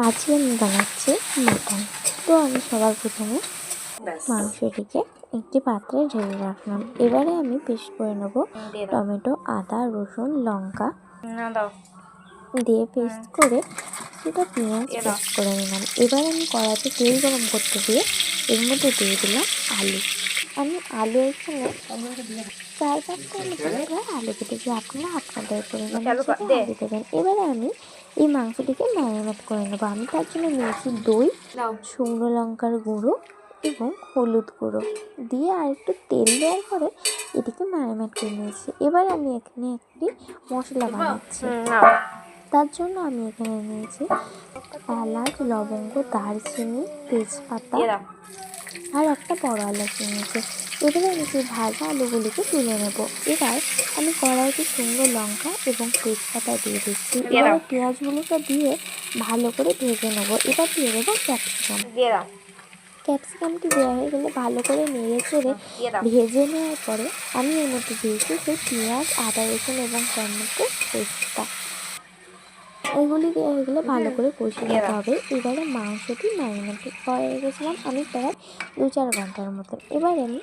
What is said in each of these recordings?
আজকে আমি বানাচ্ছি মাটন। তো আমি সবার প্রথমে মাংসটিকে একটি পাত্রে ঢেলে রাখলাম। এবারে আমি পেস্ট করে নেব টমেটো, আদা, রসুন, লঙ্কা দিয়ে পেস্ট করে সেটা পেঁয়াজ পেস্ট করে নিলাম। এবার আমি কড়াইতে তেল গরম করতে দিয়ে এর মধ্যে দিয়ে দিলাম আলু। আমি আলু এখানে 4-5টা মতো আলু কেটেছি, আপনারা আপনাদের পরিমাণ হিসেবে আলু দেবেন। এবারে আমি এই মাংসটিকে ম্যারিনেট করে নেবো। আমি তার জন্য নিয়েছি দই, শুকনো লঙ্কার গুঁড়ো এবং হলুদ গুঁড়ো দিয়ে আর একটু তেল দেওয়ার পরে এটিকে ম্যারিনেট করে নিয়েছি। এবার আমি এখানে একটি মশলা বানাচ্ছি। তার জন্য আমি এখানে নিয়েছি এলাচ, লবঙ্গ, দারচিনি, তেজপাতা আর একটা বড় এলাচ নিয়েছি। এবারে আমি সেই ভাজা আলুগুলিকে তুলে নেব। এবার আমি কড়াইতে শুকনো লঙ্কা এবং তেজপাতা দিয়ে দিচ্ছি। এবারে পেঁয়াজগুলোকে দিয়ে ভালো করে ভেজে নেবো। এবার দিয়ে দেবো ক্যাপসিকাম। ক্যাপসিকামটি দেওয়া হয়ে গেলে ভালো করে নেড়ে চেড়ে ভেজে নেওয়ার পরে আমি এর মধ্যে দিয়েছি সেই পেঁয়াজ, আদা, রসুন এবং টমেটো পেস্টটা। এগুলি দেওয়া হয়ে গেলে ভালো করে কষিয়ে নিতে হবে। এবারে মাংসটি ম্যারিনেট করে রেখেছিলাম আমি প্রায় 2-4 ঘন্টার মতন। এবার আমি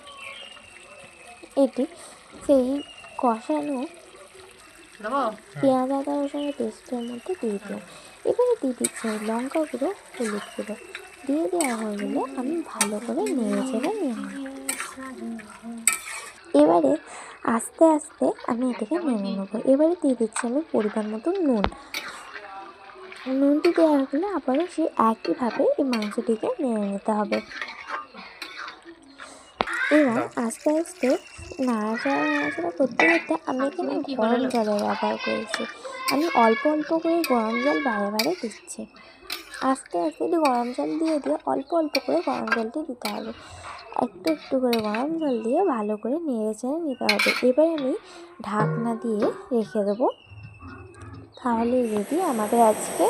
এটি সেই কষানো পেঁয়াজ, আদা, রসুনের পেস্টের মধ্যে দিয়ে দিলাম। এবারে দিয়ে দিচ্ছি লঙ্কা গুঁড়ো, হলুদ গুঁড়ো দিয়ে দেওয়া হয়ে গেলে আমি ভালো করে নেড়ে চেড়ে নিয়ে নেব। এবারে আস্তে আস্তে আমি এটাকে নেড়ে নেবো। এবারে দিয়ে দিচ্ছি আমি পরিমাণ মতো নুন। নুনটি দেওয়া হয়ে গেলে আবারও সেই একইভাবে এই মাংসটিকে নেড়ে নিতে হবে। এবার আস্তে আস্তে নাড়াচাড়া করতে করতে আমি এখানে গরম জলের ব্যবহার করেছি। আমি অল্প অল্প করে গরম জল বারে বারে দিচ্ছি। আস্তে আস্তে গরম জল দিয়ে অল্প অল্প করে গরম জলটি দিতে হবে। একটু একটু করে গরম জল দিয়ে ভালো করে নেড়ে চেড়ে নিতে হবে। এবার আমি ঢাকনা দিয়ে রেখে দেবো। তাহলে রেডি আমাদের আজকে